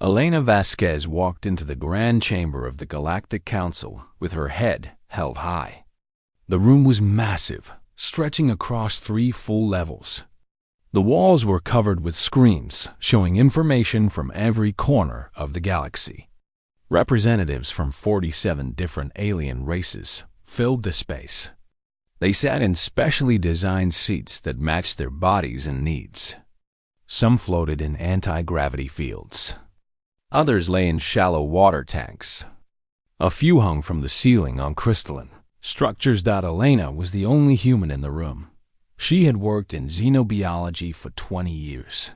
Elena Vasquez walked into the grand chamber of the Galactic Council with her head held high. The room was massive, stretching across 3 full levels. The walls were covered with screens showing information from every corner of the galaxy. Representatives from 47 different alien races filled the space. They sat in specially designed seats that matched their bodies and needs. Some floated in anti-gravity fields. Others lay in shallow water tanks. A few hung from the ceiling on crystalline structures. Elena was the only human in the room. She had worked in xenobiology for 20 years.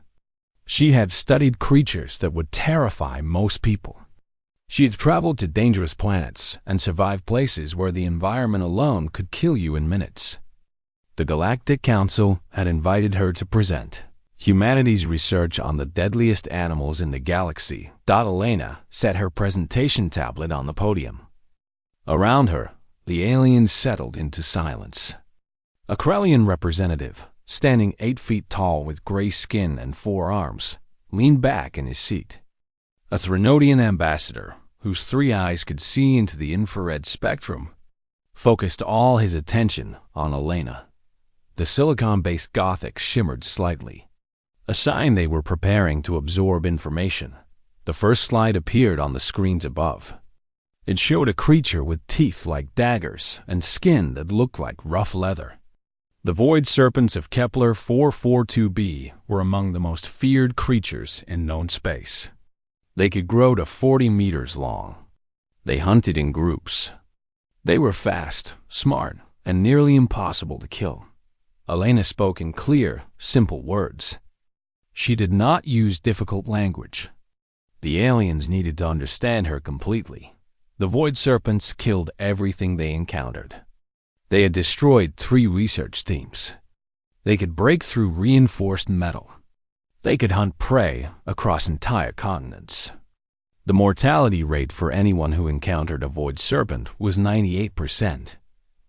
She had studied creatures that would terrify most people. She had traveled to dangerous planets and survived places where the environment alone could kill you in minutes. The Galactic Council had invited her to present humanity's research on the deadliest animals in the galaxy. Elena set her presentation tablet on the podium. Around her, the aliens settled into silence. A Krellian representative, standing 8 feet tall with gray skin and 4 arms, leaned back in his seat. A Threnodian ambassador, whose 3 eyes could see into the infrared spectrum, focused all his attention on Elena. The silicon-based Gothic shimmered slightly, a sign they were preparing to absorb information. The first slide appeared on the screens above. It showed a creature with teeth like daggers and skin that looked like rough leather. The void serpents of Kepler 442b were among the most feared creatures in known space. They could grow to 40 meters long. They hunted in groups. They were fast, smart, and nearly impossible to kill. Elena spoke in clear, simple words. She did not use difficult language. The aliens needed to understand her completely. The void serpents killed everything they encountered. They had destroyed 3 research teams. They could break through reinforced metal. They could hunt prey across entire continents. The mortality rate for anyone who encountered a void serpent was 98%.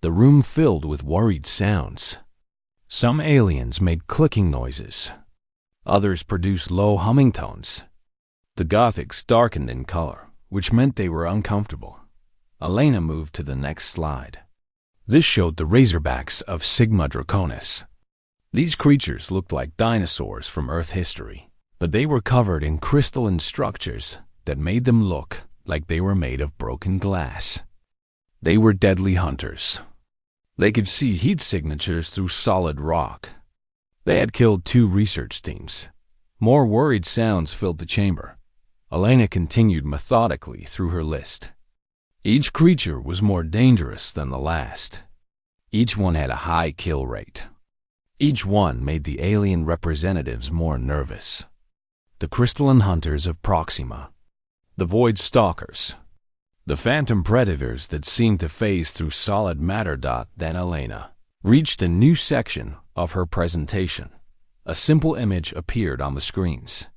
The room filled with worried sounds. Some aliens made clicking noises. Others produced low humming tones. The Gothics darkened in color, which meant they were uncomfortable. Elena moved to the next slide. This showed the Razorbacks of Sigma Draconis. These creatures looked like dinosaurs from Earth history, but they were covered in crystalline structures that made them look like they were made of broken glass. They were deadly hunters. They could see heat signatures through solid rock. They had killed 2 research teams. More worried sounds filled the chamber. Elena continued methodically through her list. Each creature was more dangerous than the last. Each one had a high kill rate. Each one made the alien representatives more nervous. The crystalline hunters of Proxima. The void stalkers. The phantom predators that seemed to phase through solid matter. Then Elena reached a new section of her presentation. A simple image appeared on the screens.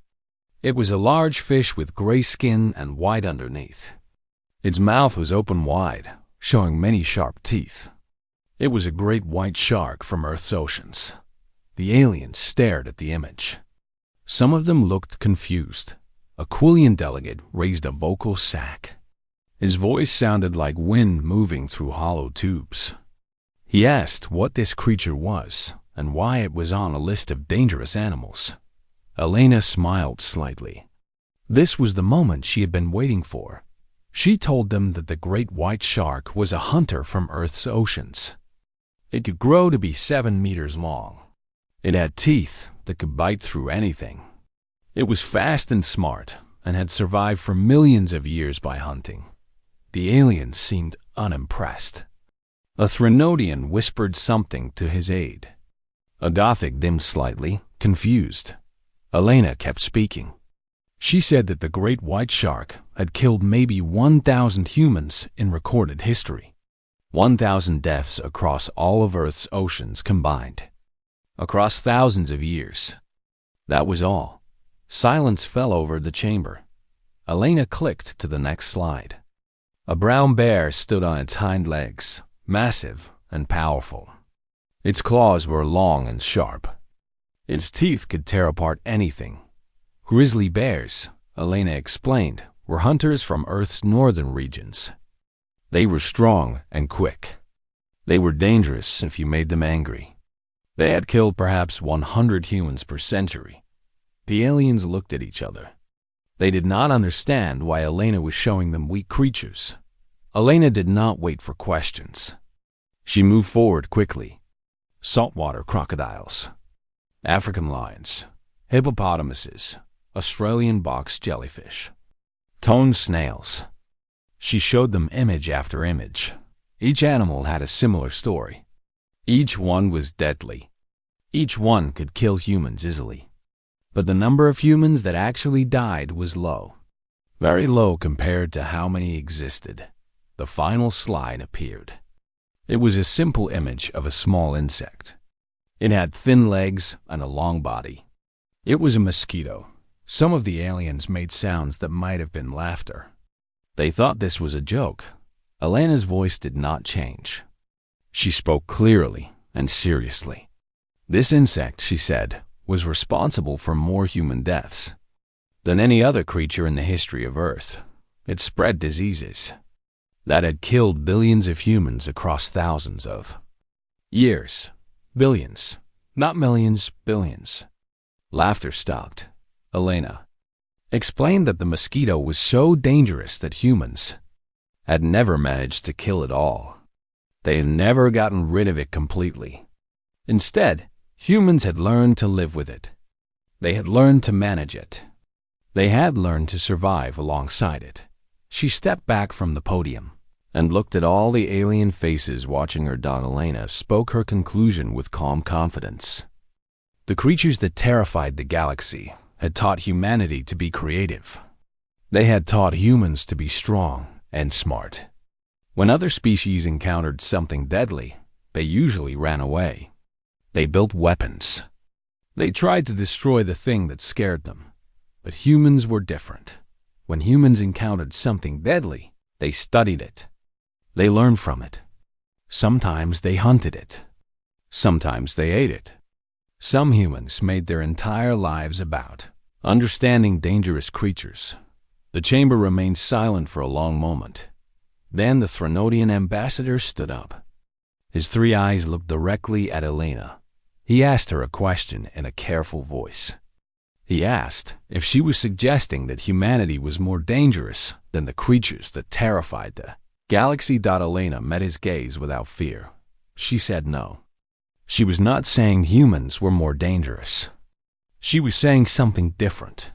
It was a large fish with gray skin and white underneath. Its mouth was open wide, showing many sharp teeth. It was a great white shark from Earth's oceans. The aliens stared at the image. Some of them looked confused. A Quillian delegate raised a vocal sack. His voice sounded like wind moving through hollow tubes. He asked what this creature was and why it was on a list of dangerous animals. Elena smiled slightly. This was the moment she had been waiting for. She told them that the great white shark was a hunter from Earth's oceans. It could grow to be 7 meters long. It had teeth that could bite through anything. It was fast and smart and had survived for millions of years by hunting. The aliens seemed unimpressed. A Threnodian whispered something to his aide. A Gothic dimmed slightly, confused. Elena kept speaking. She said that the great white shark had killed maybe 1,000 humans in recorded history. 1,000 deaths across all of Earth's oceans combined. Across thousands of years. That was all. Silence fell over the chamber. Elena clicked to the next slide. A brown bear stood on its hind legs, massive and powerful. Its claws were long and sharp. Its teeth could tear apart anything. Grizzly bears, Elena explained, were hunters from Earth's northern regions. They were strong and quick. They were dangerous if you made them angry. They had killed perhaps 100 humans per century. The aliens looked at each other. They did not understand why Elena was showing them weak creatures. Elena did not wait for questions. She moved forward quickly. Saltwater crocodiles, African lions, hippopotamuses, Australian box jellyfish, toned snails. She showed them image after image. Each animal had a similar story. Each one was deadly. Each one could kill humans easily. But the number of humans that actually died was low. Very low compared to how many existed. The final slide appeared. It was a simple image of a small insect. It had thin legs and a long body. It was a mosquito. Some of the aliens made sounds that might have been laughter. They thought this was a joke. Elena's voice did not change. She spoke clearly and seriously. This insect, she said, was responsible for more human deaths than any other creature in the history of Earth. It spread diseases that had killed billions of humans across thousands of years. Billions. Not millions, billions. Laughter stopped. Elena explained that the mosquito was so dangerous that humans had never managed to kill it all. They had never gotten rid of it completely. Instead, humans had learned to live with it. They had learned to manage it. They had learned to survive alongside it. She stepped back from the podium and looked at all the alien faces watching her. Elena spoke her conclusion with calm confidence. The creatures that terrified the galaxy had taught humanity to be creative. They had taught humans to be strong and smart. When other species encountered something deadly, they usually ran away. They built weapons. They tried to destroy the thing that scared them. But humans were different. When humans encountered something deadly, they studied it. They learned from it. Sometimes they hunted it. Sometimes they ate it. Some humans made their entire lives about understanding dangerous creatures. The chamber remained silent for a long moment. Then the Threnodian ambassador stood up. His 3 eyes looked directly at Elena. He asked her a question in a careful voice. He asked if she was suggesting that humanity was more dangerous than the creatures that terrified the galaxy. Elena met his gaze without fear. She said no. She was not saying humans were more dangerous. She was saying something different.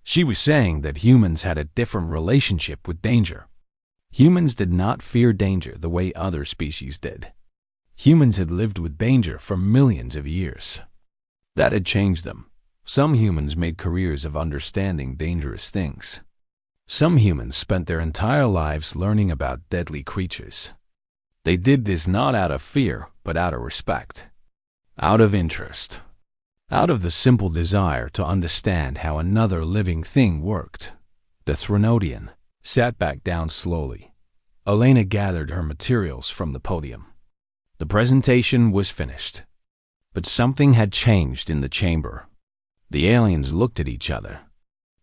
She was saying that humans had a different relationship with danger. Humans did not fear danger the way other species did. Humans had lived with danger for millions of years. That had changed them. Some humans made careers of understanding dangerous things. Some humans spent their entire lives learning about deadly creatures. They did this not out of fear, but out of respect, out of interest, out of the simple desire to understand how another living thing worked. The Threnodian sat back down slowly. Elena gathered her materials from the podium. The presentation was finished. But something had changed in the chamber. The aliens looked at each other.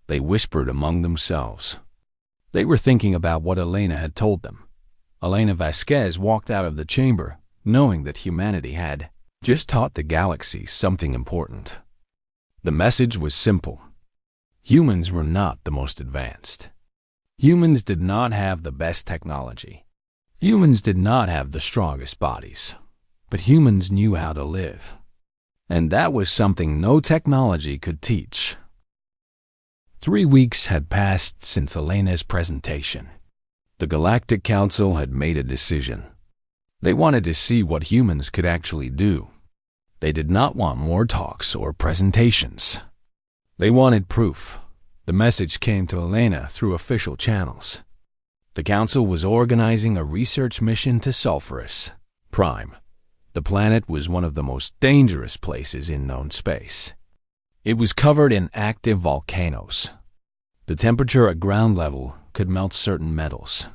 They whispered among themselves. They were thinking about what Elena had told them. Elena Vasquez walked out of the chamber, knowing that humanity had just taught the galaxy something important. The message was simple. Humans were not the most advanced. Humans did not have the best technology. Humans did not have the strongest bodies. But humans knew how to live. And that was something no technology could teach. 3 weeks had passed since Elena's presentation. The Galactic Council had made a decision. They wanted to see what humans could actually do. They did not want more talks or presentations. They wanted proof. The message came to Elena through official channels. The Council was organizing a research mission to Sulphurus Prime. The planet was one of the most dangerous places in known space. It was covered in active volcanoes. The temperature at ground level could melt certain metals.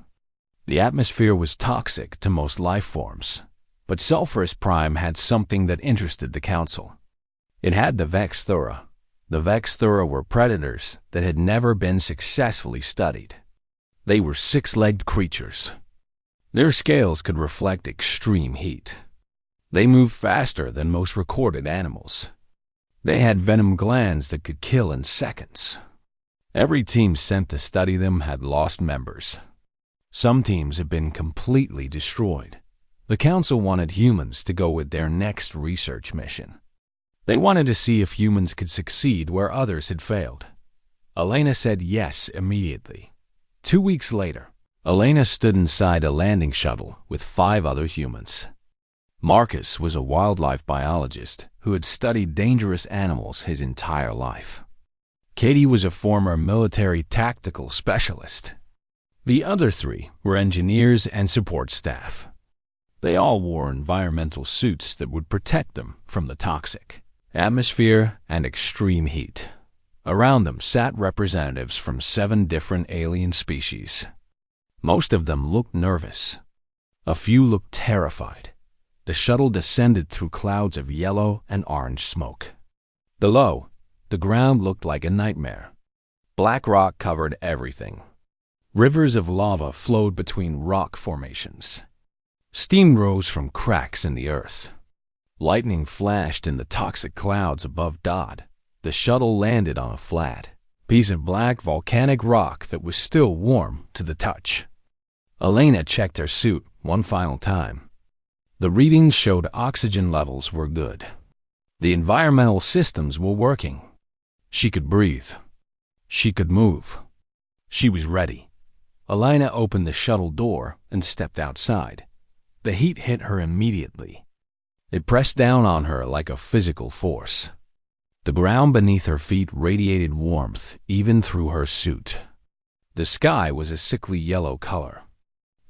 The atmosphere was toxic to most life forms. But Sulphurus Prime had something that interested the Council. It had the Vex Thura, The Vexthura were predators that had never been successfully studied. They were six-legged creatures. Their scales could reflect extreme heat. They moved faster than most recorded animals. They had venom glands that could kill in seconds. Every team sent to study them had lost members. Some teams had been completely destroyed. The council wanted humans to go with their next research mission. They wanted to see if humans could succeed where others had failed. Elena said yes immediately. 2 weeks later, Elena stood inside a landing shuttle with 5 other humans. Marcus was a wildlife biologist who had studied dangerous animals his entire life. Katie was a former military tactical specialist. The other 3 were engineers and support staff. They all wore environmental suits that would protect them from the toxic atmosphere and extreme heat. Around them sat representatives from 7 different alien species. Most of them looked nervous. A few looked terrified. The shuttle descended through clouds of yellow and orange smoke. Below, the ground looked like a nightmare. Black rock covered everything. Rivers of lava flowed between rock formations. Steam rose from cracks in the earth. Lightning flashed in the toxic clouds above Dodd. The shuttle landed on a flat piece of black volcanic rock that was still warm to the touch. Elena checked her suit one final time. The readings showed oxygen levels were good. The environmental systems were working. She could breathe. She could move. She was ready. Elena opened the shuttle door and stepped outside. The heat hit her immediately. It pressed down on her like a physical force. The ground beneath her feet radiated warmth even through her suit. The sky was a sickly yellow color.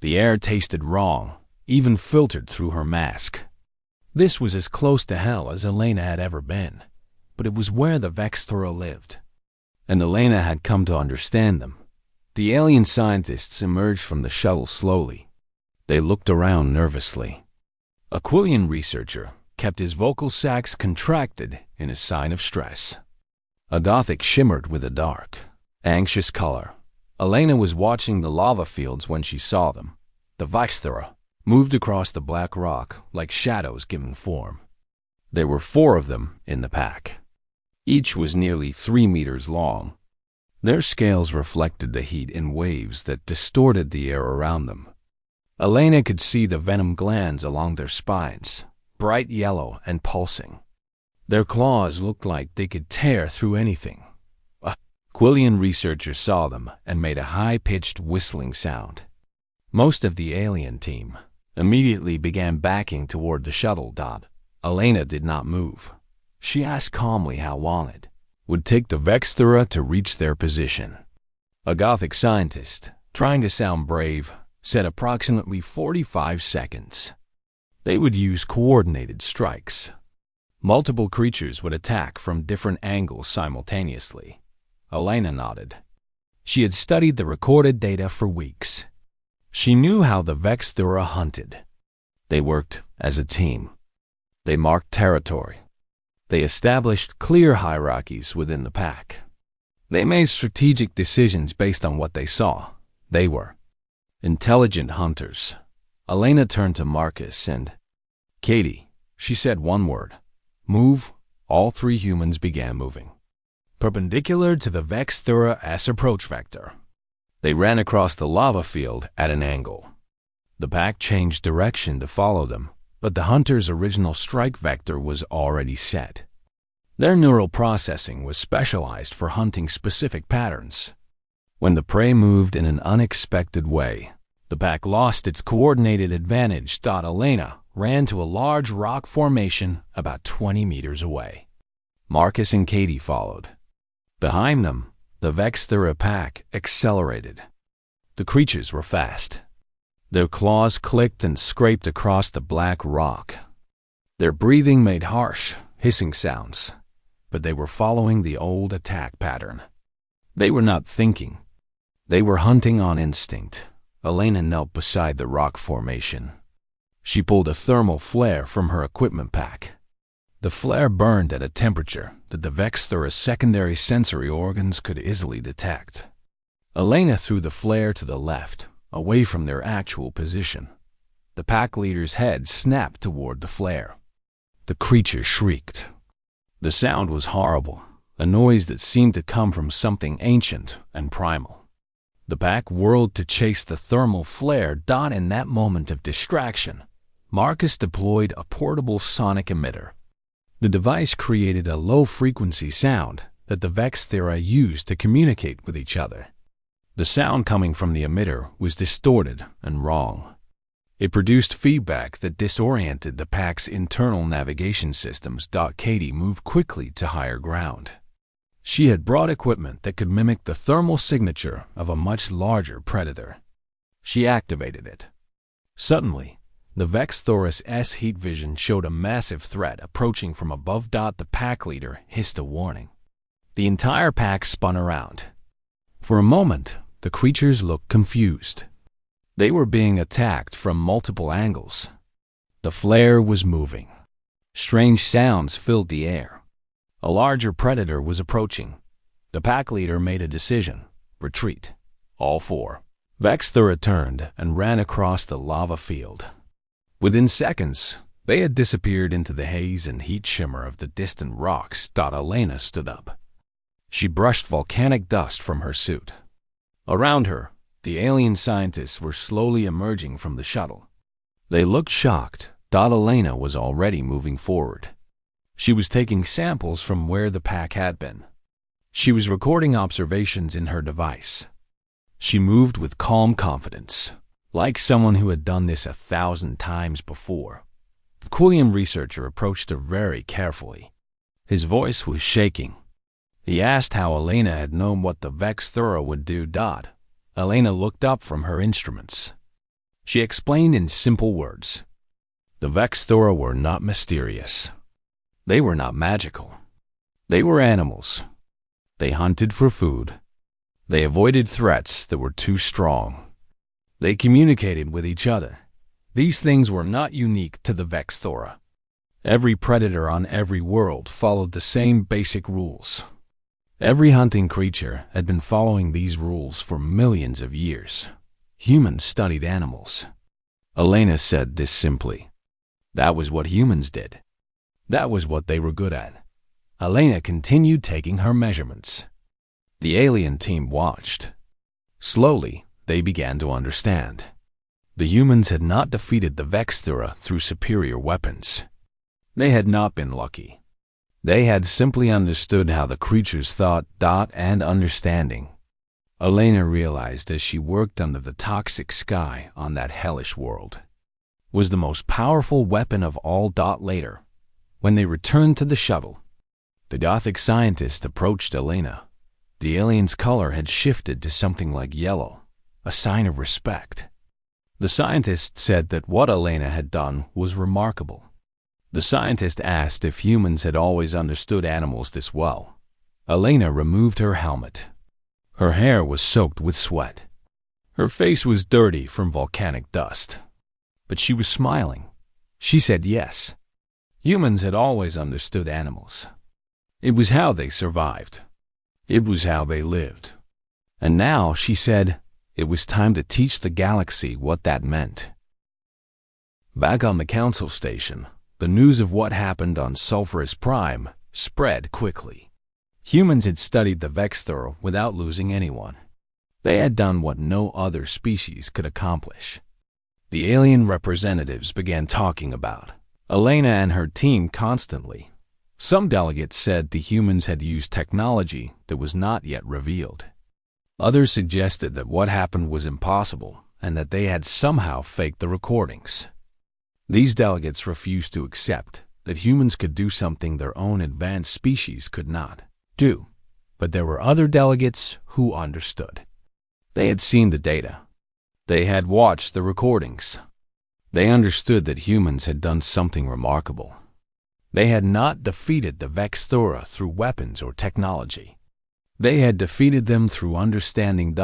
The air tasted wrong, even filtered through her mask. This was as close to hell as Elena had ever been, but it was where the Vexthura lived. And Elena had come to understand them. The alien scientists emerged from the shuttle slowly. They looked around nervously. A Quillian researcher kept his vocal sacs contracted in a sign of stress. A Gothic shimmered with a dark, anxious color. Elena was watching the lava fields when she saw them. The Vexthura moved across the black rock like shadows given form. There were 4 of them in the pack. Each was nearly 3 meters long. Their scales reflected the heat in waves that distorted the air around them. Elena could see the venom glands along their spines, bright yellow and pulsing. Their claws looked like they could tear through anything. A Quillian researcher saw them and made a high-pitched whistling sound. Most of the alien team immediately began backing toward the shuttle. Elena did not move. She asked calmly how long it would take the Vexthura to reach their position. A Gothic scientist, trying to sound brave, said approximately 45 seconds. They would use coordinated strikes. Multiple creatures would attack from different angles simultaneously. Elena nodded. She had studied the recorded data for weeks. She knew how the Vexthura hunted. They worked as a team. They marked territory. They established clear hierarchies within the pack. They made strategic decisions based on what they saw. They were intelligent hunters. Elena turned to Marcus and Katie. She said one word. Move. All 3 humans began moving, perpendicular to the Vexthura's approach vector. They ran across the lava field at an angle. The pack changed direction to follow them, but the hunter's original strike vector was already set. Their neural processing was specialized for hunting specific patterns. When the prey moved in an unexpected way, the pack lost its coordinated advantage. Elena ran to a large rock formation about 20 meters away. Marcus and Katie followed. Behind them, the Vexthura pack accelerated. The creatures were fast. Their claws clicked and scraped across the black rock. Their breathing made harsh, hissing sounds, but they were following the old attack pattern. They were not thinking. They were hunting on instinct. Elena knelt beside the rock formation. She pulled a thermal flare from her equipment pack. The flare burned at a temperature that the Vexthura's secondary sensory organs could easily detect. Elena threw the flare to the left, away from their actual position. The pack leader's head snapped toward the flare. The creature shrieked. The sound was horrible, a noise that seemed to come from something ancient and primal. The pack whirled to chase the thermal flare. In that moment of distraction, Marcus deployed a portable sonic emitter. The device created a low-frequency sound that the Vexthura used to communicate with each other. The sound coming from the emitter was distorted and wrong. It produced feedback that disoriented the pack's internal navigation systems. Katie moved quickly to higher ground. She had brought equipment that could mimic the thermal signature of a much larger predator. She activated it. Suddenly, the Vexthura's heat vision showed a massive threat approaching from above. The pack leader hissed a warning. The entire pack spun around. For a moment, the creatures looked confused. They were being attacked from multiple angles. The flare was moving. Strange sounds filled the air. A larger predator was approaching. The pack leader made a decision. Retreat. All four. Vexthura turned and ran across the lava field. Within seconds, they had disappeared into the haze and heat shimmer of the distant rocks. Elena stood up. She brushed volcanic dust from her suit. Around her, the alien scientists were slowly emerging from the shuttle. They looked shocked. Elena was already moving forward. She was taking samples from where the pack had been. She was recording observations in her device. She moved with calm confidence, like someone who had done this 1,000 times before. The Quilliam researcher approached her very carefully. His voice was shaking. He asked how Elena had known what the Vexthura would do. Elena looked up from her instruments. She explained in simple words. The Vexthura were not mysterious. They were not magical. They were animals. They hunted for food. They avoided threats that were too strong. They communicated with each other. These things were not unique to the Vexthura. Every predator on every world followed the same basic rules. Every hunting creature had been following these rules for millions of years. Humans studied animals. Elena said this simply. That was what humans did. That was what they were good at. Elena continued taking her measurements. The alien team watched. Slowly, they began to understand. The humans had not defeated the Vexthura through superior weapons. They had not been lucky. They had simply understood how the creatures thought. And understanding, Elena realized as she worked under the toxic sky on that hellish world, was the most powerful weapon of all. Later, when they returned to the shuttle, the Gothic scientist approached Elena. The alien's color had shifted to something like yellow, a sign of respect. The scientist said that what Elena had done was remarkable. The scientist asked if humans had always understood animals this well. Elena removed her helmet. Her hair was soaked with sweat. Her face was dirty from volcanic dust. But she was smiling. She said yes. Humans had always understood animals. It was how they survived. It was how they lived. And now, she said, it was time to teach the galaxy what that meant. Back on the council station, the news of what happened on Sulphurus Prime spread quickly. Humans had studied the Vexthura without losing anyone. They had done what no other species could accomplish. The alien representatives began talking about Elena and her team constantly. Some delegates said the humans had used technology that was not yet revealed. Others suggested that what happened was impossible and that they had somehow faked the recordings. These delegates refused to accept that humans could do something their own advanced species could not do. But there were other delegates who understood. They had seen the data. They had watched the recordings. They understood that humans had done something remarkable. They had not defeated the Vexthura through weapons or technology. They had defeated them through understanding.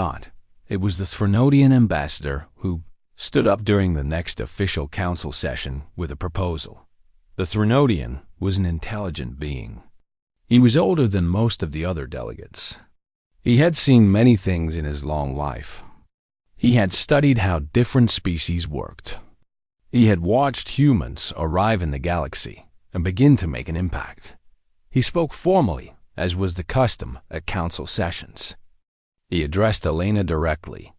It was the Threnodian ambassador who stood up during the next official council session with a proposal. The Threnodian was an intelligent being. He was older than most of the other delegates. He had seen many things in his long life. He had studied how different species worked. He had watched humans arrive in the galaxy and begin to make an impact. He spoke formally, as was the custom at council sessions. He addressed Elena directly.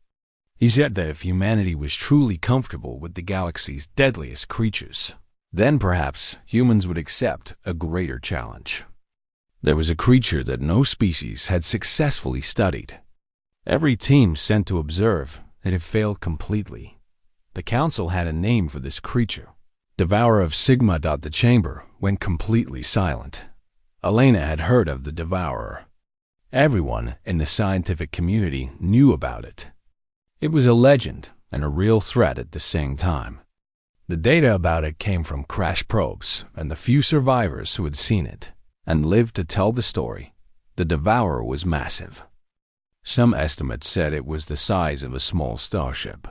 He said that if humanity was truly comfortable with the galaxy's deadliest creatures, then perhaps humans would accept a greater challenge. There was a creature that no species had successfully studied. Every team sent to observe had failed completely. The council had a name for this creature. Devourer of Sigma. The chamber went completely silent. Elena had heard of the Devourer. Everyone in the scientific community knew about it. It was a legend and a real threat at the same time. The data about it came from crash probes and the few survivors who had seen it and lived to tell the story. The Devourer was massive. Some estimates said it was the size of a small starship.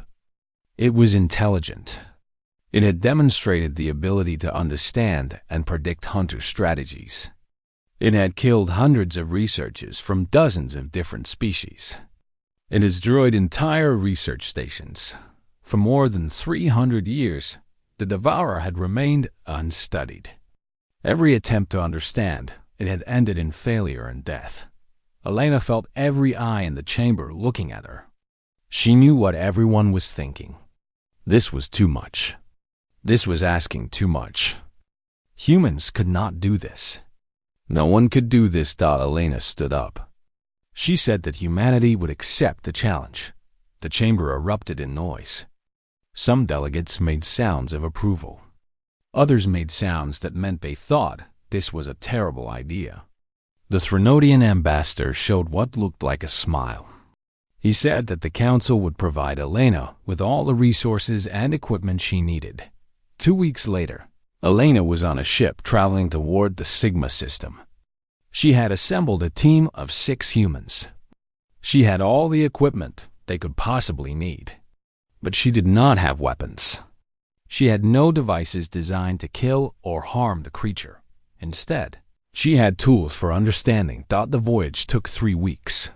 It was intelligent. It had demonstrated the ability to understand and predict hunter strategies. It had killed hundreds of researchers from dozens of different species. It has destroyed entire research stations. For more than 300 years, the Devourer had remained unstudied. Every attempt to understand it had ended in failure and death. Elena felt every eye in the chamber looking at her. She knew what everyone was thinking. This was too much. This was asking too much. Humans could not do this. No one could do this. Elena stood up. She said that humanity would accept the challenge. The chamber erupted in noise. Some delegates made sounds of approval. Others made sounds that meant they thought this was a terrible idea. The Threnodian ambassador showed what looked like a smile. He said that the council would provide Elena with all the resources and equipment she needed. 2 weeks later, Elena was on a ship traveling toward the Sigma system. She had assembled a team of 6 humans. She had all the equipment they could possibly need. But she did not have weapons. She had no devices designed to kill or harm the creature. Instead, she had tools for understanding. The voyage took 3 weeks.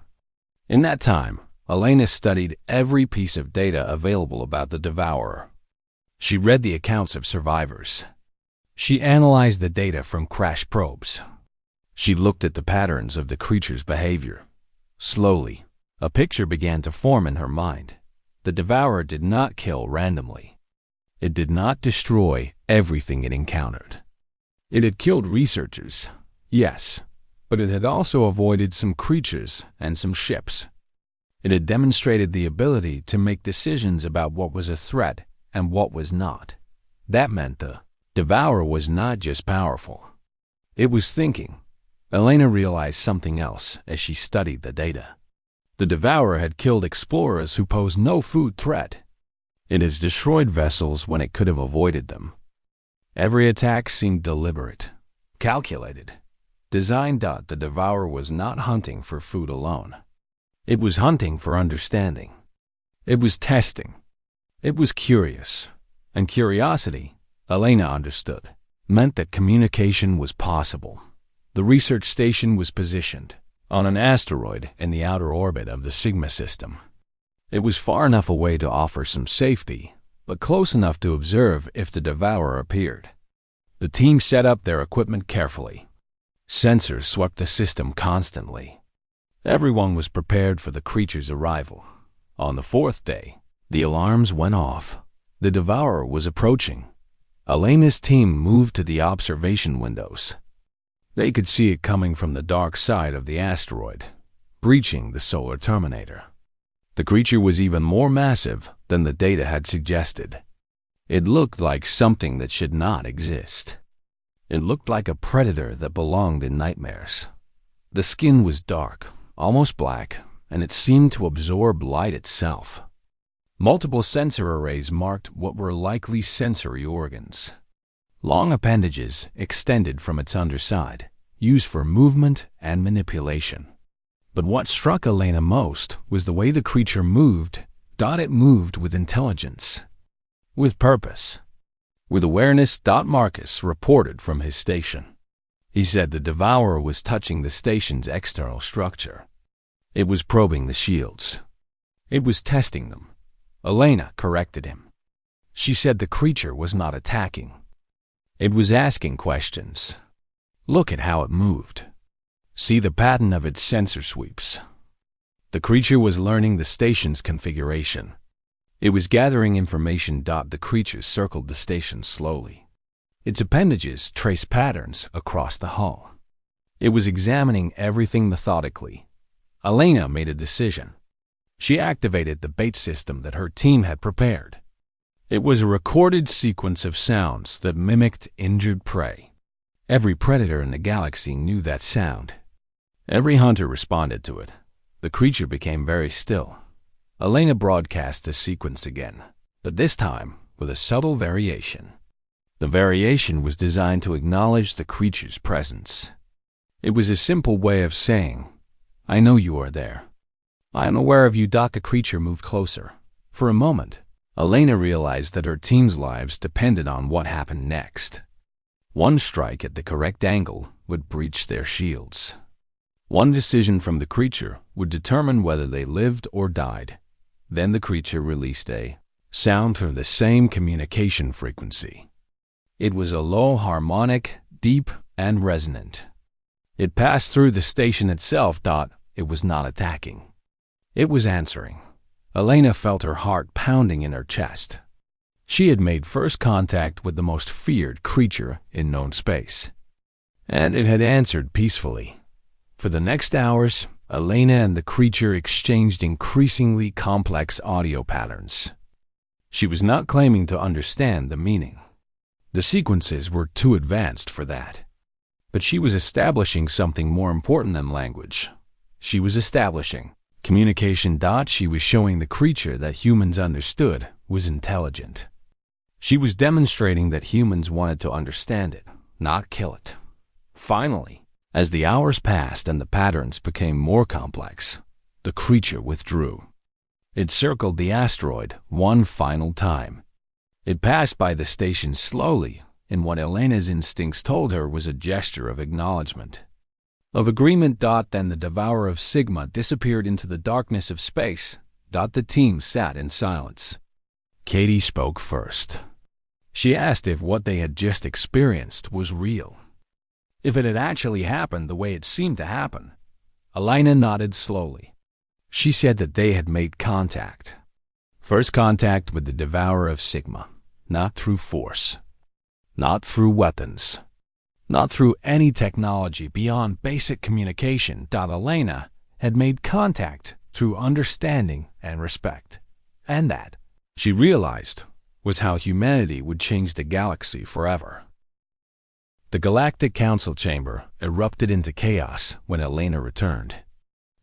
In that time, Elena studied every piece of data available about the Devourer. She read the accounts of survivors. She analyzed the data from crash probes. She looked at the patterns of the creature's behavior. Slowly, a picture began to form in her mind. The Devourer did not kill randomly. It did not destroy everything it encountered. It had killed researchers, yes, but it had also avoided some creatures and some ships. It had demonstrated the ability to make decisions about what was a threat and what was not. That meant the Devourer was not just powerful. It was thinking. Elena realized something else as she studied the data. The Devourer had killed explorers who posed no food threat. It has destroyed vessels when it could have avoided them. Every attack seemed deliberate, calculated, designed. The Devourer was not hunting for food alone. It was hunting for understanding. It was testing. It was curious. And curiosity, Elena understood, meant that communication was possible. The research station was positioned on an asteroid in the outer orbit of the Sigma system. It was far enough away to offer some safety, but close enough to observe if the Devourer appeared. The team set up their equipment carefully. Sensors swept the system constantly. Everyone was prepared for the creature's arrival. On the 4th day, the alarms went off. The Devourer was approaching. Elena's team moved to the observation windows. They could see it coming from the dark side of the asteroid, breaching the solar terminator. The creature was even more massive than the data had suggested. It looked like something that should not exist. It looked like a predator that belonged in nightmares. The skin was dark, almost black, and it seemed to absorb light itself. Multiple sensor arrays marked what were likely sensory organs. Long appendages extended from its underside, used for movement and manipulation. But what struck Elena most was the way the creature moved. It moved with intelligence, with purpose. With awareness, Marcus reported from his station. He said the devourer was touching the station's external structure. It was probing the shields. It was testing them. Elena corrected him. She said the creature was not attacking. It was asking questions. Look at how it moved. See the pattern of its sensor sweeps. The creature was learning the station's configuration. It was gathering information. The creature circled the station slowly. Its appendages traced patterns across the hull. It was examining everything methodically. Elena made a decision. She activated the bait system that her team had prepared. It was a recorded sequence of sounds that mimicked injured prey. Every predator in the galaxy knew that sound. Every hunter responded to it. The creature became very still. Elena broadcast the sequence again, but this time with a subtle variation. The variation was designed to acknowledge the creature's presence. It was a simple way of saying, "I know you are there. I am aware of you." The creature moved closer. For a moment, Elena realized that her team's lives depended on what happened next. One strike at the correct angle would breach their shields. One decision from the creature would determine whether they lived or died. Then the creature released a sound through the same communication frequency. It was a low harmonic, deep, and resonant. It passed through the station itself. It was not attacking. It was answering. Elena felt her heart pounding in her chest. She had made first contact with the most feared creature in known space, and it had answered peacefully. For the next hours, Elena and the creature exchanged increasingly complex audio patterns. She was not claiming to understand the meaning. The sequences were too advanced for that. But she was establishing something more important than language. She was establishing communication. She was showing the creature that humans understood was intelligent. She was demonstrating that humans wanted to understand it, not kill it. Finally, as the hours passed and the patterns became more complex, the creature withdrew. It circled the asteroid one final time. It passed by the station slowly in what Elena's instincts told her was a gesture of acknowledgement, of agreement. Then the devourer of Sigma disappeared into the darkness of space. The team sat in silence. Katie spoke first. She asked if what they had just experienced was real, if it had actually happened the way it seemed to happen. Elena nodded slowly. She said that they had made contact. First contact with the devourer of Sigma, not through force, not through weapons, not through any technology beyond basic communication. Elena had made contact through understanding and respect, and that, she realized, was how humanity would change the galaxy forever. The Galactic Council chamber erupted into chaos when Elena returned.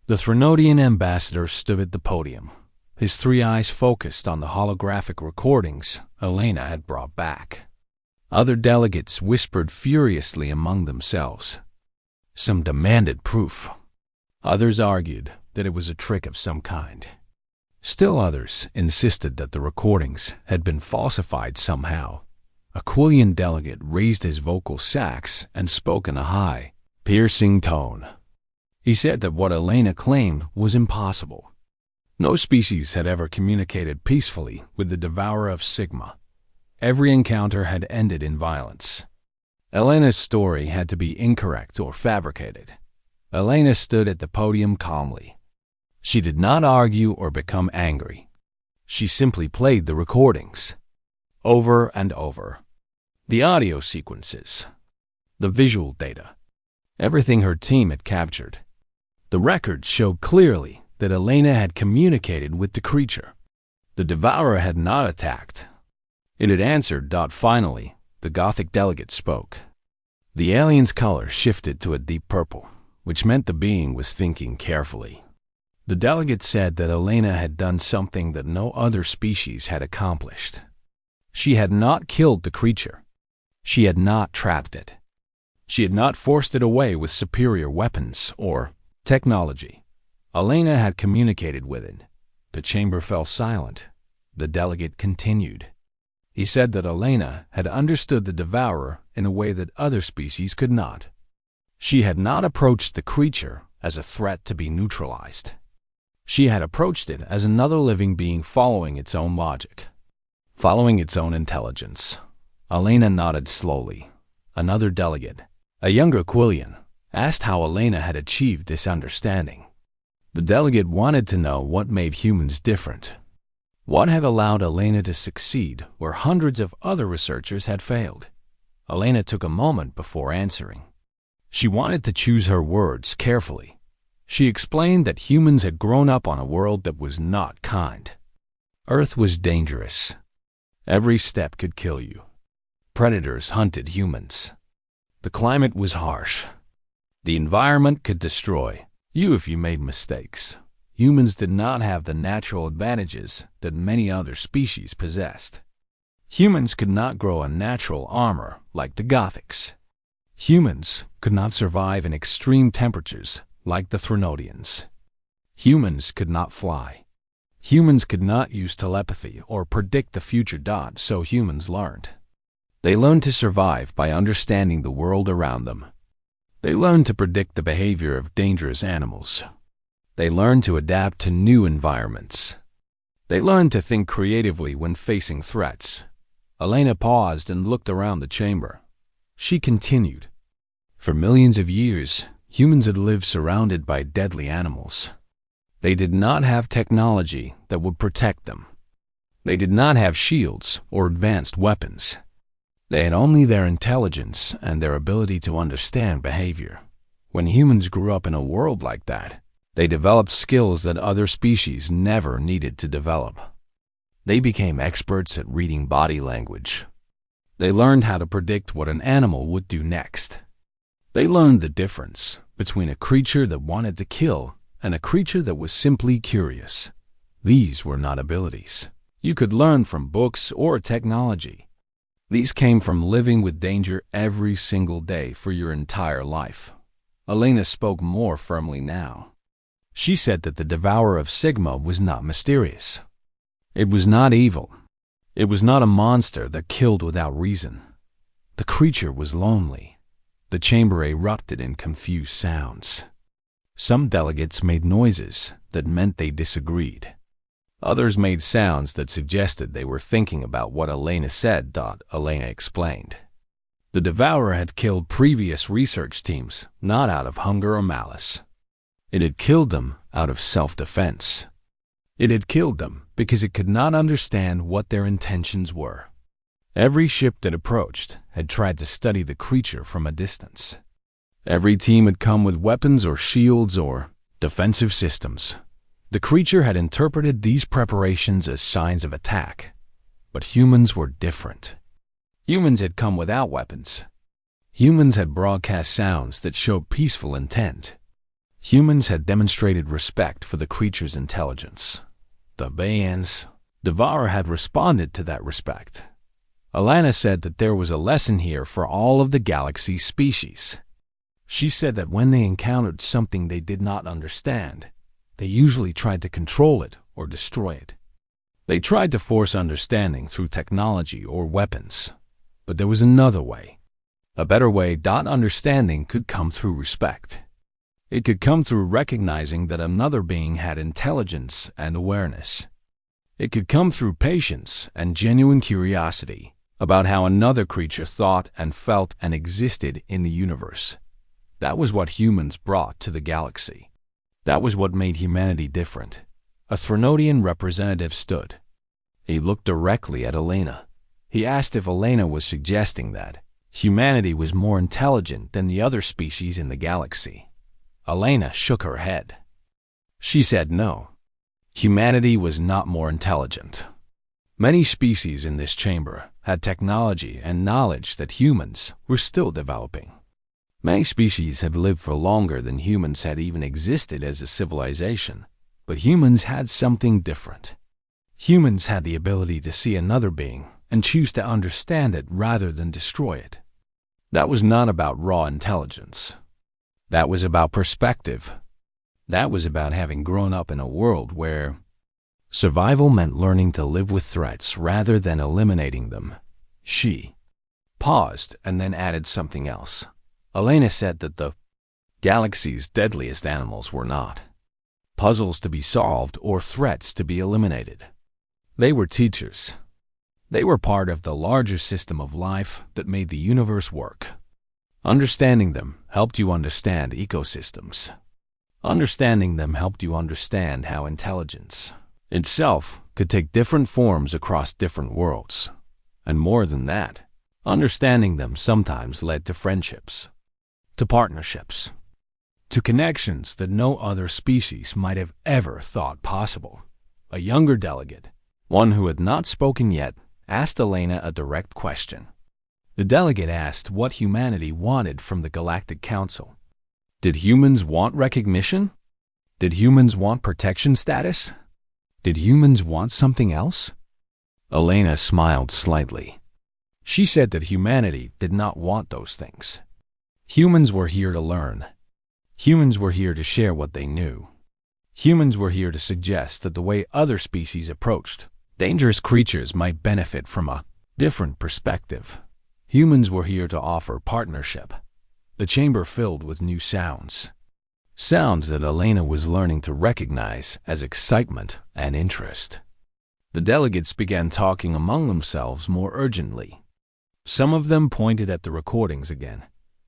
The Threnodian ambassador stood at the podium, his three eyes focused on the holographic recordings Elena had brought back. Other delegates whispered furiously among themselves. Some demanded proof. Others argued that it was a trick of some kind. Still others insisted that the recordings had been falsified somehow. A Quillian delegate raised his vocal sax and spoke in a high, piercing tone. He said that what Elena claimed was impossible. No species had ever communicated peacefully with the devourer of Sigma. Every encounter had ended in violence. Elena's story had to be incorrect or fabricated. Elena stood at the podium calmly. She did not argue or become angry. She simply played the recordings, over and over. The audio sequences, the visual data, everything her team had captured. The records showed clearly that Elena had communicated with the creature. The devourer had not attacked. It had answered. Finally, the Gothic delegate spoke. The alien's color shifted to a deep purple, which meant the being was thinking carefully. The delegate said that Elena had done something that no other species had accomplished. She had not killed the creature. She had not trapped it. She had not forced it away with superior weapons or technology. Elena had communicated with it. The chamber fell silent. The delegate continued. He said that Elena had understood the devourer in a way that other species could not. She had not approached the creature as a threat to be neutralized. She had approached it as another living being following its own logic, following its own intelligence. Elena nodded slowly. Another delegate, a younger Quillian, asked how Elena had achieved this understanding. The delegate wanted to know what made humans different. What had allowed Elena to succeed where hundreds of other researchers had failed? Elena took a moment before answering. She wanted to choose her words carefully. She explained that humans had grown up on a world that was not kind. Earth was dangerous. Every step could kill you. Predators hunted humans. The climate was harsh. The environment could destroy you if you made mistakes. Humans did not have the natural advantages that many other species possessed. Humans could not grow a natural armor like the Gothics. Humans could not survive in extreme temperatures like the Threnodians. Humans could not fly. Humans could not use telepathy or predict the future. So humans learned. They learned to survive by understanding the world around them. They learned to predict the behavior of dangerous animals. They learned to adapt to new environments. They learned to think creatively when facing threats. Elena paused and looked around the chamber. She continued. For millions of years, humans had lived surrounded by deadly animals. They did not have technology that would protect them. They did not have shields or advanced weapons. They had only their intelligence and their ability to understand behavior. When humans grew up in a world like that, they developed skills that other species never needed to develop. They became experts at reading body language. They learned how to predict what an animal would do next. They learned the difference between a creature that wanted to kill and a creature that was simply curious. These were not abilities you could learn from books or technology. These came from living with danger every single day for your entire life. Elena spoke more firmly now. She said that the devourer of Sigma was not mysterious. It was not evil. It was not a monster that killed without reason. The creature was lonely. The chamber erupted in confused sounds. Some delegates made noises that meant they disagreed. Others made sounds that suggested they were thinking about what Elena said. Elena explained. The devourer had killed previous research teams, not out of hunger or malice. It had killed them out of self-defense. It had killed them because it could not understand what their intentions were. Every ship that approached had tried to study the creature from a distance. Every team had come with weapons or shields or defensive systems. The creature had interpreted these preparations as signs of attack. But humans were different. Humans had come without weapons. Humans had broadcast sounds that showed peaceful intent. Humans had demonstrated respect for the creature's intelligence. The devourer had responded to that respect. Elena said that there was a lesson here for all of the galaxy species. She said that when they encountered something they did not understand, they usually tried to control it or destroy it. They tried to force understanding through technology or weapons. But there was another way. A better way. Understanding could come through respect. It could come through recognizing that another being had intelligence and awareness. It could come through patience and genuine curiosity about how another creature thought and felt and existed in the universe. That was what humans brought to the galaxy. That was what made humanity different. A Threnodian representative stood. He looked directly at Elena. He asked if Elena was suggesting that humanity was more intelligent than the other species in the galaxy. Elena shook her head. She said no. Humanity was not more intelligent. Many species in this chamber had technology and knowledge that humans were still developing. Many species have lived for longer than humans had even existed as a civilization, but humans had something different. Humans had the ability to see another being and choose to understand it rather than destroy it. That was not about raw intelligence. That was about perspective. That was about having grown up in a world where Survival meant learning to live with threats rather than eliminating them. She paused and then added something else. Elena said that the galaxy's deadliest animals were not puzzles to be solved or threats to be eliminated. They were teachers. They were part of the larger system of life that made the universe work. Understanding them helped you understand ecosystems. Understanding them helped you understand how intelligence itself could take different forms across different worlds. And more than that, understanding them sometimes led to friendships, to partnerships, to connections that no other species might have ever thought possible. A younger delegate, one who had not spoken yet, asked Elena a direct question. The delegate asked what humanity wanted from the Galactic Council. Did humans want recognition? Did humans want protection status? Did humans want something else? Elena smiled slightly. She said that humanity did not want those things. Humans were here to learn. Humans were here to share what they knew. Humans were here to suggest that the way other species approached dangerous creatures might benefit from a different perspective. Humans were here to offer partnership. The chamber filled with new sounds. Sounds that Elena was learning to recognize as excitement and interest. The delegates began talking among themselves more urgently. Some of them pointed at the recordings again.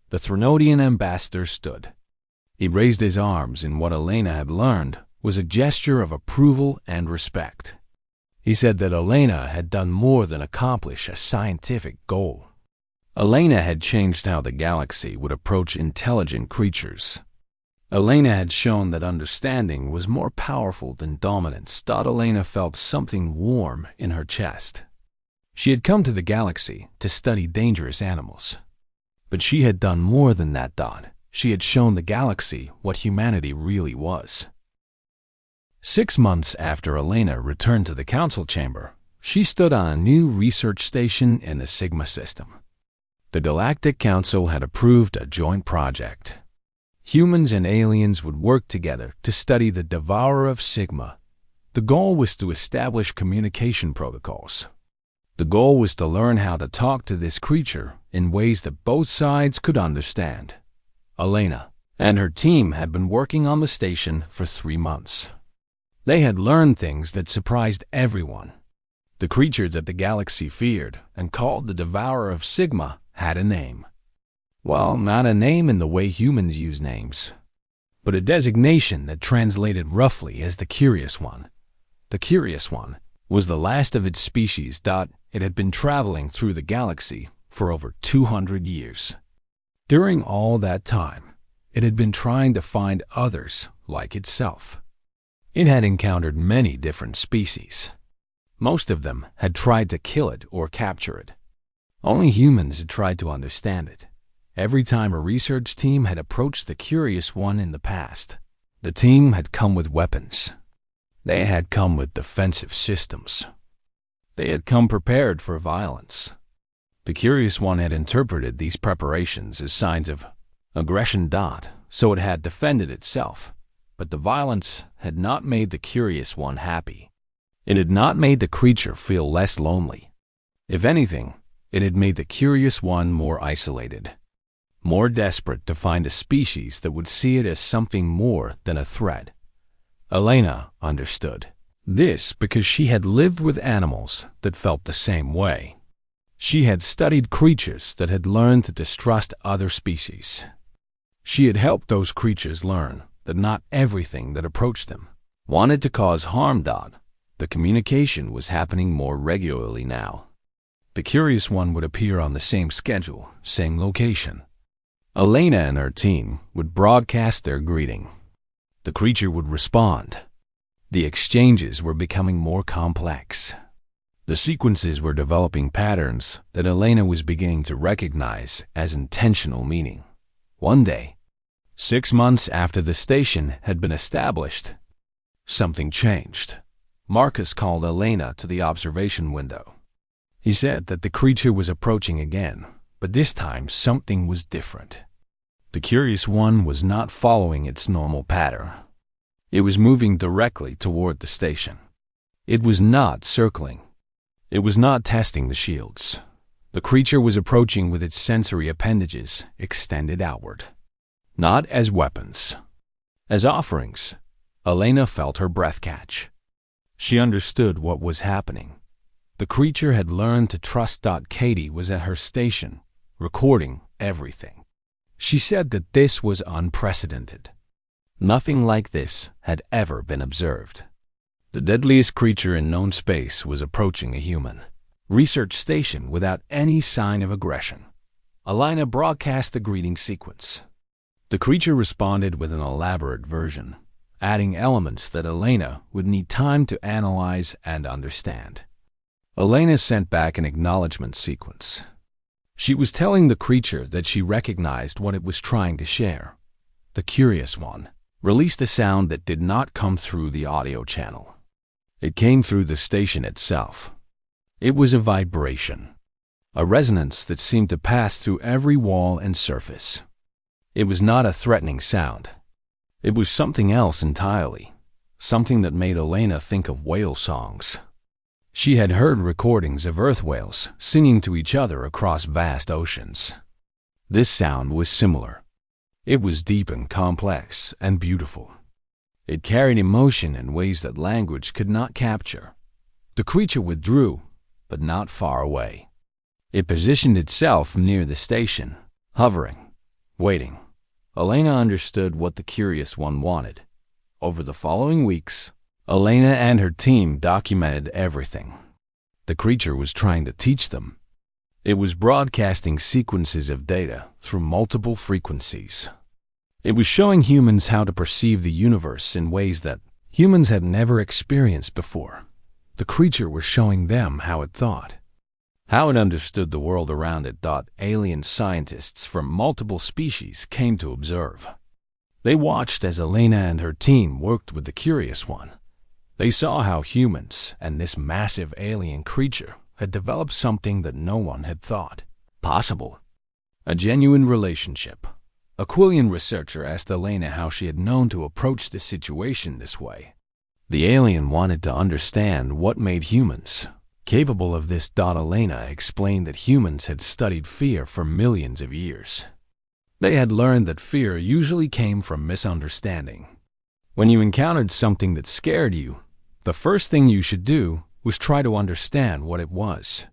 The Threnodian ambassador stood. He raised his arms in what Elena had learned was a gesture of approval and respect. He said that Elena had done more than accomplish a scientific goal. Elena had changed how the galaxy would approach intelligent creatures. Elena had shown that understanding was more powerful than dominance. Elena felt something warm in her chest. She had come to the galaxy to study dangerous animals. But she had done more than that. She had shown the galaxy what humanity really was. 6 months after Elena returned to the council chamber, she stood on a new research station in the Sigma system. The Galactic Council had approved a joint project. Humans and aliens would work together to study the Devourer of Sigma. The goal was to establish communication protocols. The goal was to learn how to talk to this creature in ways that both sides could understand. Elena and her team had been working on the station for 3 months. They had learned things that surprised everyone. The creature that the galaxy feared and called the Devourer of Sigma had a name. Well, not a name in the way humans use names, but a designation that translated roughly as the Curious One. The Curious One was the last of its species. It had been traveling through the galaxy for over 200 years. During all that time, it had been trying to find others like itself. It had encountered many different species. Most of them had tried to kill it or capture it. Only humans had tried to understand it. Every time a research team had approached the Curious One in the past, the team had come with weapons. They had come with defensive systems. They had come prepared for violence. The Curious One had interpreted these preparations as signs of aggression. So it had defended itself. But the violence had not made the Curious One happy. It had not made the creature feel less lonely. If anything, it had made the Curious One more isolated, more desperate to find a species that would see it as something more than a threat. Elena understood this because she had lived with animals that felt the same way. She had studied creatures that had learned to distrust other species. She had helped those creatures learn that not everything that approached them wanted to cause harm. The communication was happening more regularly now. The Curious One would appear on the same schedule, same location. Elena and her team would broadcast their greeting. The creature would respond. The exchanges were becoming more complex. The sequences were developing patterns that Elena was beginning to recognize as intentional meaning. One day, 6 months after the station had been established, something changed. Marcus called Elena to the observation window. He said that the creature was approaching again, but this time something was different. The Curious One was not following its normal pattern. It was moving directly toward the station. It was not circling. It was not testing the shields. The creature was approaching with its sensory appendages extended outward. Not as weapons. As offerings. Elena felt her breath catch. She understood what was happening. The creature had learned to trust. Katie was at her station, recording everything. She said that this was unprecedented. Nothing like this had ever been observed. The deadliest creature in known space was approaching a human research station without any sign of aggression. Elena broadcast the greeting sequence. The creature responded with an elaborate version, adding elements that Elena would need time to analyze and understand. Elena sent back an acknowledgement sequence. She was telling the creature that she recognized what it was trying to share. The curious one released a sound that did not come through the audio channel. It came through the station itself. It was a vibration, a resonance that seemed to pass through every wall and surface. It was not a threatening sound. It was something else entirely, something that made Elena think of whale songs. She had heard recordings of earth whales singing to each other across vast oceans. This sound was similar. It was deep and complex and beautiful. It carried emotion in ways that language could not capture. The creature withdrew, but not far away. It positioned itself near the station, hovering, waiting. Elena understood what the curious one wanted. Over the following weeks, Elena and her team documented everything. The creature was trying to teach them. It was broadcasting sequences of data through multiple frequencies. It was showing humans how to perceive the universe in ways that humans had never experienced before. The creature was showing them how it thought, how it understood the world around it. Alien scientists from multiple species came to observe. They watched as Elena and her team worked with the curious one. They saw how humans and this massive alien creature had developed something that no one had thought possible. A genuine relationship. A Quillian researcher asked Elena how she had known to approach the situation this way. The alien wanted to understand what made humans capable of this. Elena explained that humans had studied fear for millions of years. They had learned that fear usually came from misunderstanding. When you encountered something that scared you, the first thing you should do was try to understand what it was.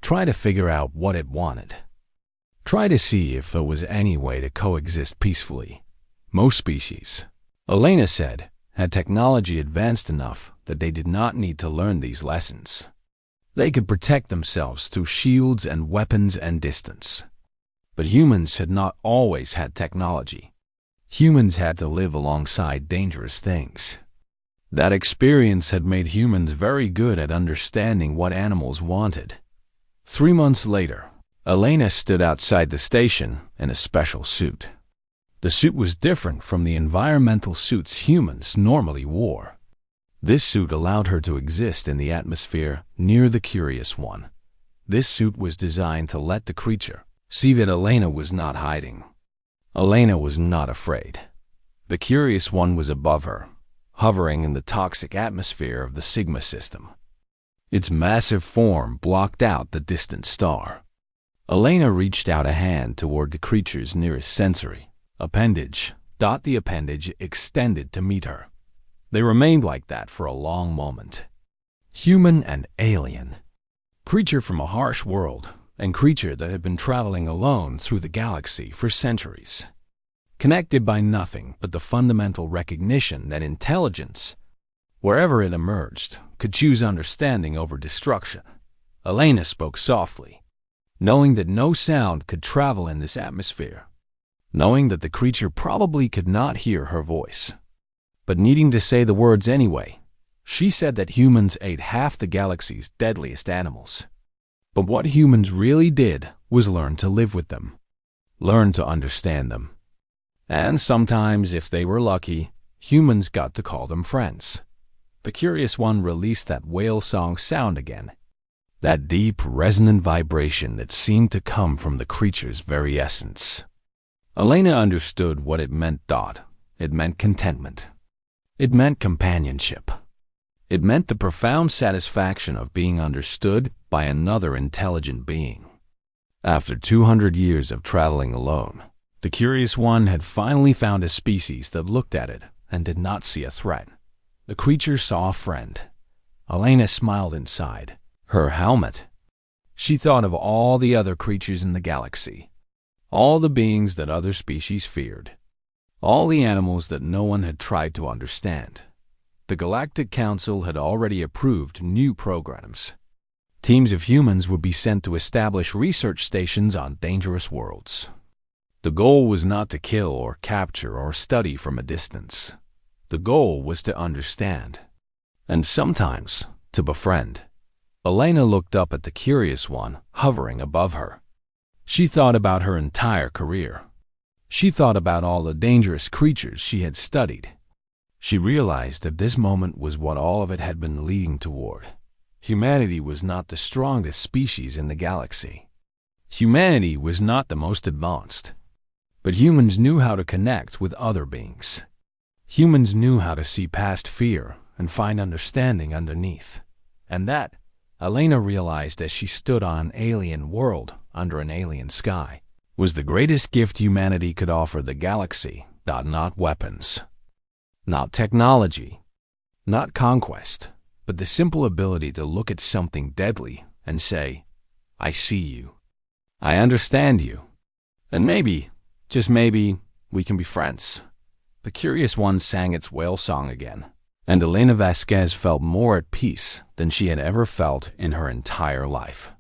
Try to figure out what it wanted. Try to see if there was any way to coexist peacefully. Most species, Elena said, had technology advanced enough that they did not need to learn these lessons. They could protect themselves through shields and weapons and distance. But humans had not always had technology. Humans had to live alongside dangerous things. That experience had made humans very good at understanding what animals wanted. 3 months later, Elena stood outside the station in a special suit. The suit was different from the environmental suits humans normally wore. This suit allowed her to exist in the atmosphere near the curious one. This suit was designed to let the creature see that Elena was not hiding. Elena was not afraid. The curious one was above her, hovering in the toxic atmosphere of the Sigma system. Its massive form blocked out the distant star. Elena reached out a hand toward the creature's nearest sensory appendage. The appendage extended to meet her. They remained like that for a long moment. Human and alien. Creature from a harsh world, and creature that had been traveling alone through the galaxy for centuries. Connected by nothing but the fundamental recognition that intelligence, wherever it emerged, could choose understanding over destruction. Elena spoke softly, knowing that no sound could travel in this atmosphere, knowing that the creature probably could not hear her voice. But needing to say the words anyway, she said that humans ate half the galaxy's deadliest animals. But what humans really did was learn to live with them, learn to understand them. And sometimes, if they were lucky, humans got to call them friends. The curious one released that whale song sound again, that deep, resonant vibration that seemed to come from the creature's very essence. Elena understood what it meant. It meant contentment. It meant companionship. It meant the profound satisfaction of being understood by another intelligent being. After 200 years of traveling alone, the curious one had finally found a species that looked at it and did not see a threat. The creature saw a friend. Elena smiled inside her helmet. She thought of all the other creatures in the galaxy, all the beings that other species feared, all the animals that no one had tried to understand. The Galactic Council had already approved new programs. Teams of humans would be sent to establish research stations on dangerous worlds. The goal was not to kill or capture or study from a distance. The goal was to understand, and sometimes to befriend. Elena looked up at the curious one hovering above her. She thought about her entire career. She thought about all the dangerous creatures she had studied. She realized that this moment was what all of it had been leading toward. Humanity was not the strongest species in the galaxy. Humanity was not the most advanced. But humans knew how to connect with other beings. Humans knew how to see past fear and find understanding underneath. And that, Elena realized as she stood on an alien world under an alien sky, was the greatest gift humanity could offer the galaxy. Not weapons, not technology, not conquest, but the simple ability to look at something deadly and say, I see you. I understand you. And maybe, just maybe, we can be friends. The curious one sang its whale song again, and Elena Vasquez felt more at peace than she had ever felt in her entire life.